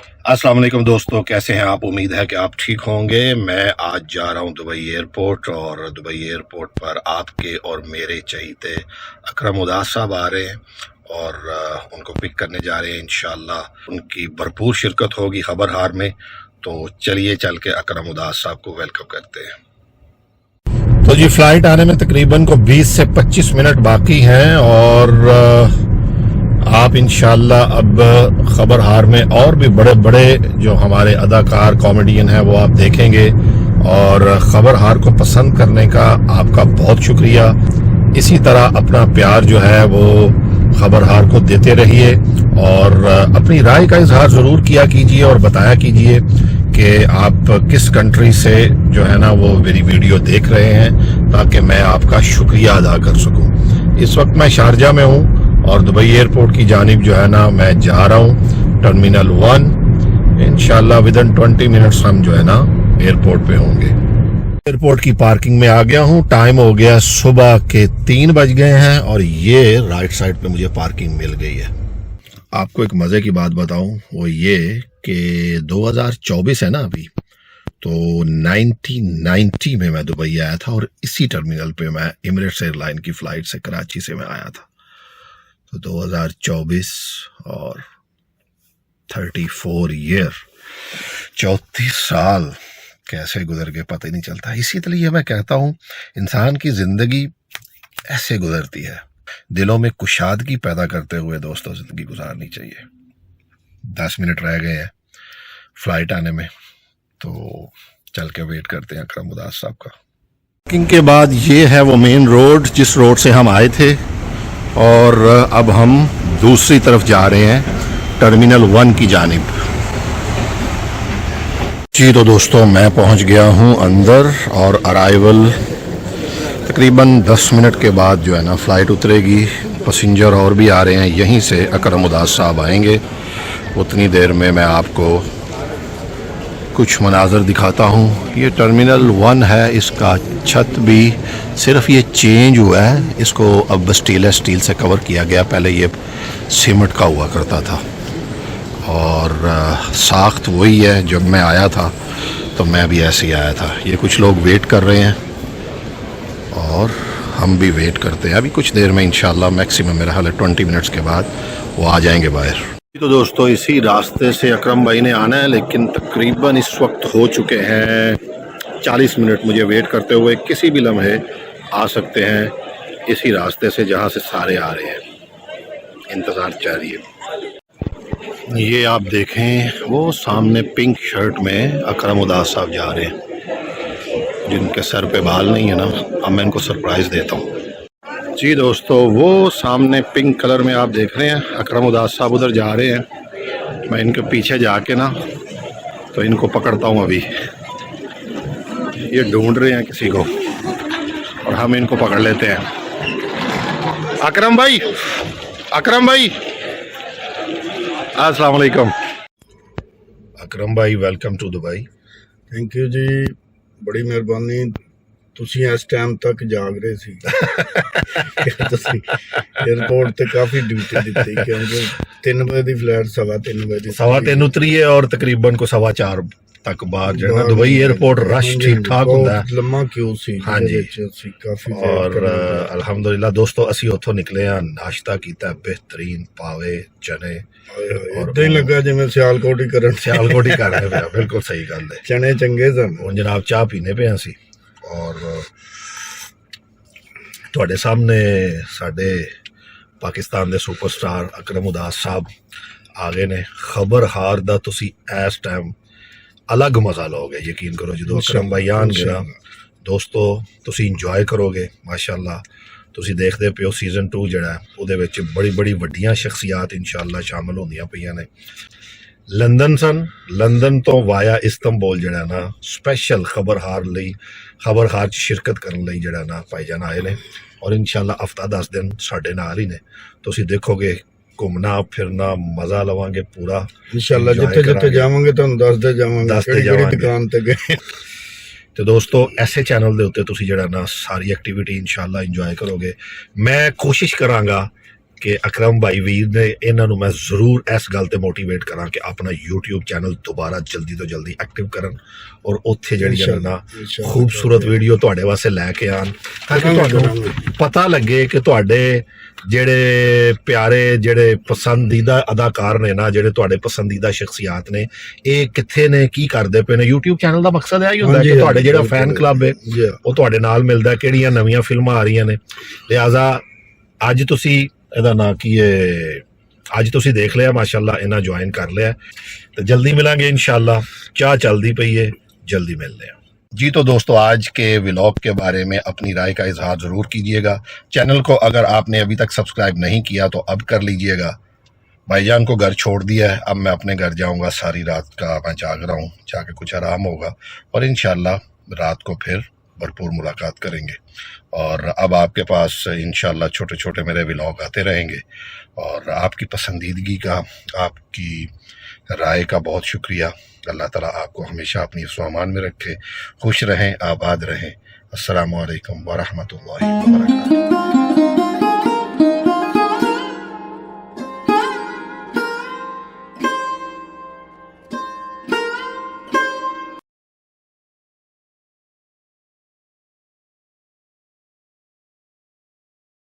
अस्सलाम वालेकुम दोस्तों, कैसे हैं आप? उम्मीद है कि आप ठीक होंगे। मैं आज जा रहा हूं दुबई एयरपोर्ट और दुबई एयरपोर्ट पर आपके और मेरे चहीते अकरम उदास साहब आ रहे हैं और उनको पिक करने जा रहे हैं। इंशाल्लाह उनकी भरपूर शिरकत होगी खबर हार में। तो चलिए चल के अकरम उदास साहब को वेलकम करते हैं। तो जी फ्लाइट आने में तकरीबन को 20 से 25 मिनट बाकी हैं और आप इंशाल्लाह अब खबर हार में और भी बड़े बड़े जो हमारे अदाकार कॉमेडियन हैं वो आप देखेंगे। और खबर हार को पसंद करने का आपका बहुत शुक्रिया। इसी तरह अपना प्यार जो है वो खबर हार को देते रहिए और अपनी राय का इजहार ज़रूर किया कीजिए और बताया कीजिए कि आप किस कंट्री से जो है ना वो मेरी वीडियो देख रहे हैं, ताकि मैं आपका शुक्रिया अदा कर सकूं। इस वक्त मैं शारजा में हूं और दुबई एयरपोर्ट की जानिब जो है ना मैं जा रहा हूँ टर्मिनल 1। इंशाल्लाह विदिन 20 मिनट्स हम जो है ना एयरपोर्ट पे होंगे। एयरपोर्ट की पार्किंग में आ गया हूँ। टाइम हो गया सुबह के 3 बज गए हैं और ये राइट साइड पे मुझे पार्किंग मिल गई है। आपको एक मजे की बात बताऊं, वो ये कि 2024 है ना अभी, तो 1990 में मैं दुबई आया था और इसी टर्मिनल पे मैं एमिरेट्स एयरलाइन की फ्लाइट से कराची से मैं आया था। तो 2024 और 34 ईयर, 34 साल कैसे गुजर गए पता ही नहीं चलता। इसीलिए मैं कहता हूँ इंसान की जिंदगी ऐसे गुजरती है, दिलों में कुशादगी पैदा करते हुए दोस्तों जिंदगी गुजारनी चाहिए। 10 मिनट रह गए हैं फ्लाइट आने में, तो चल के वेट करते हैं अकरम उदास साहब का। बुकिंग के बाद ये है वो मेन रोड जिस रोड से हम आए थे और अब हम दूसरी तरफ जा रहे हैं टर्मिनल 1 की जानिब। जी तो दोस्तों मैं पहुंच गया हूं अंदर और अराइवल तकरीबन 10 मिनट के बाद जो है ना फ़्लाइट उतरेगी। पैसेंजर और भी आ रहे हैं, यहीं से अकरम उदास साहब आएंगे। उतनी देर में मैं आपको कुछ मनाजर दिखाता हूँ। ये टर्मिनल 1 है, इसका छत भी सिर्फ ये चेंज हुआ है, इसको अब स्टील से कवर किया गया। पहले ये सीमेंट का हुआ करता था और साख्त वही है। जब मैं आया था तो मैं भी ऐसे ही आया था। ये कुछ लोग वेट कर रहे हैं और हम भी वेट करते हैं। अभी कुछ देर में इंशाल्लाह मैक्सिमम मेरा हाल है 20 मिनट्स के बाद वो आ जाएंगे बाहर। तो दोस्तों इसी रास्ते से अकरम भाई ने आना है, लेकिन तकरीबन इस वक्त हो चुके हैं 40 मिनट मुझे वेट करते हुए। किसी भी लम्हे आ सकते हैं इसी रास्ते से जहां से सारे आ रहे हैं। इंतज़ार जारी है। ये आप देखें वो सामने पिंक शर्ट में अकरम उदास साहब जा रहे हैं, जिनके सर पे बाल नहीं है ना। अब मैं इनको सरप्राइज़ देता हूँ। जी दोस्तों वो सामने पिंक कलर में आप देख रहे हैं अकरम उदास साहब उधर जा रहे हैं। मैं इनके पीछे जाके ना तो इनको पकड़ता हूँ। अभी ये ढूंढ रहे हैं किसी को और हम इनको पकड़ लेते हैं। अकरम भाई, अकरम भाई, अस्सलाम वालेकुम। अकरम भाई welcome to Dubai. Thank you ji, बड़ी मेहरबानी। ਤੁਸੀਂ ਇਸ ਟਾਈਮ ਤੱਕ ਜਾਗ ਰਹੇ ਸੀ ਤੁਸੀਂ एयरपोर्ट ਤੇ ਕਾਫੀ ਡਿਊਟੀ ਦਿੱਤੀ ਕਿਉਂਕਿ 3 ਵਜੇ ਦੀ ਫਲਾਈਟ 3:15 ਵਜੇ ਦੀ 3:15 उतरी है और तकरीबन को 4:15 तक बाहर जो है दुबई एयरपोर्ट रश ठीक ठाक होता है। लम्मा क्यू सी। हाँ जी, काफी और अल्हम्दुलिल्लाह दोस्तों ਅਸੀਂ ਉੱਥੋਂ ਨਿਕਲੇ ਆ, ਨਾਸ਼ਤਾ ਕੀਤਾ बेहतरीन पावे चने और इदां ही लगा जिवें सियालकोट ही करन कर रहे। बिल्कुल सही गल है। चने चंगे सन। ਹੁਣ जनाब चाह पीने पे ਅਸੀਂ और ਤੁਹਾਡੇ सामने ਸਾਡੇ पाकिस्तान ਦੇ सुपरस्टार अकरम उदास साहब आ गए ने। खबर हार ਦਾ ਤੁਸੀਂ ਇਸ ਟਾਈਮ अलग मजा लोगे, यकीन करो। जो अकरम भाई आएंगे ना दोस्तों ਤੁਸੀਂ इंजॉय करोगे। माशाअल्लाह ਤੁਸੀਂ देखते पे हो सीजन 2 ਜਿਹੜਾ ਉਹਦੇ ਵਿੱਚ बड़ी बड़ी ਵੱਡੀਆਂ शख्सियात इंशाअल्लाह शामिल ਹੁੰਦੀਆਂ ਪਈਆਂ ਨੇ। लंदन सन, लंदन तो वाया इस्तंबुल ਜਿਹੜਾ ना स्पेशल खबर हार ਲਈ खबर हार 'ਚ शिरकत ਕਰਨ ਲਈ ਜਿਹੜਾ ना भाईजान आए ने और इंशाअल्लाह हफ्ता 10 दिन ਸਾਡੇ ਨਾਲ ਹੀ ਨੇ। ਤੁਸੀਂ देखोगे घूमना फिरना मजा लवांगे पूरा इंशाल्लाह। जिथे जिथे जावांगे तुहानू दसदे जावांगे दुकान ते गए। तो दोस्तों ऐसे चैनल दे उत्ते तुसी जड़ा ना सारी एक्टिविटी इंशाल्लाह इंजॉय करोगे। मैं कोशिश करांगा ਕਿ ਅਕਰਮ ਭਾਈ ਵੀਰ ਨੇ ਇਹਨਾਂ ਨੂੰ ਮੈਂ ਜ਼ਰੂਰ ਇਸ ਗੱਲ ਤੇ ਮੋਟੀਵੇਟ ਕਰਾਂ ਕਿ ਆਪਣਾ YouTube ਚੈਨਲ ਦੁਬਾਰਾ ਜਲਦੀ ਤੋਂ ਜਲਦੀ ਐਕਟਿਵ ਕਰਨ ਔਰ ਉੱਥੇ ਜਿਹੜੀਆਂ ਨੇ ਨਾ ਖੂਬਸੂਰਤ ਵੀਡੀਓ ਤੁਹਾਡੇ ਵਾਸਤੇ ਲੈ ਕੇ ਆਣ ਤਾਂ ਕਿ ਤੁਹਾਨੂੰ ਪਤਾ ਲੱਗੇ ਕਿ ਤੁਹਾਡੇ ਜਿਹੜੇ ਪਿਆਰੇ ਜਿਹੜੇ ਪਸੰਦੀਦਾ ਅਦਾਕਾਰ ਨੇ ਨਾ ਜਿਹੜੇ ਤੁਹਾਡੇ ਪਸੰਦੀਦਾ ਸ਼ਖਸੀਅਤ ਨੇ ਇਹ ਕਿੱਥੇ ਨੇ ਕੀ ਕਰਦੇ ਪਏ ਨੇ। YouTube ਚੈਨਲ ਦਾ ਮਕਸਦ ਇਹ ਹੀ ਹੁੰਦਾ ਕਿ ਤੁਹਾਡੇ ਜਿਹੜਾ ਫੈਨ ਕਲੱਬ ਹੈ ਉਹ ਤੁਹਾਡੇ ਨਾਲ ਮਿਲਦਾ ਕਿਹੜੀਆਂ ਨਵੀਆਂ ਫਿਲਮਾਂ ਆ ਰਹੀਆਂ ਨੇ। ਲਿਹਾਜ਼ਾ ਅੱਜ ਤੁਸੀਂ ਇਹਦਾ ਨਾਂ ਕੀ ਹੈ ਅੱਜ ਤੁਸੀਂ देख लिया माशाल्लाह इन्हें ज्वाइन कर लिया तो जल्दी मिलेंगे इंशाल्लाह। क्या चलती पई है जल्दी मिलते हैं जी। तो दोस्तों आज के व्लॉग के बारे में अपनी राय का इजहार ज़रूर कीजिएगा। चैनल को अगर आपने अभी तक सब्सक्राइब नहीं किया तो अब कर लीजिएगा। भाईजान को घर छोड़ दिया है, अब मैं अपने घर जाऊंगा। सारी रात का मैं जाग रहा हूँ, जाके कुछ आराम होगा और इंशाल्लाह रात को फिर भरपूर मुलाकात करेंगे। और अब आपके पास इंशाल्लाह छोटे छोटे मेरे व्लॉग आते रहेंगे और आपकी पसंदीदगी का आपकी राय का बहुत शुक्रिया। अल्लाह ताला आपको हमेशा अपनी हिफ्ज़-ओ-अमान में रखे, खुश रहें, आबाद रहें। अस्सलामु अलैकुम व रहमतुल्लाहि व बरकातुहू।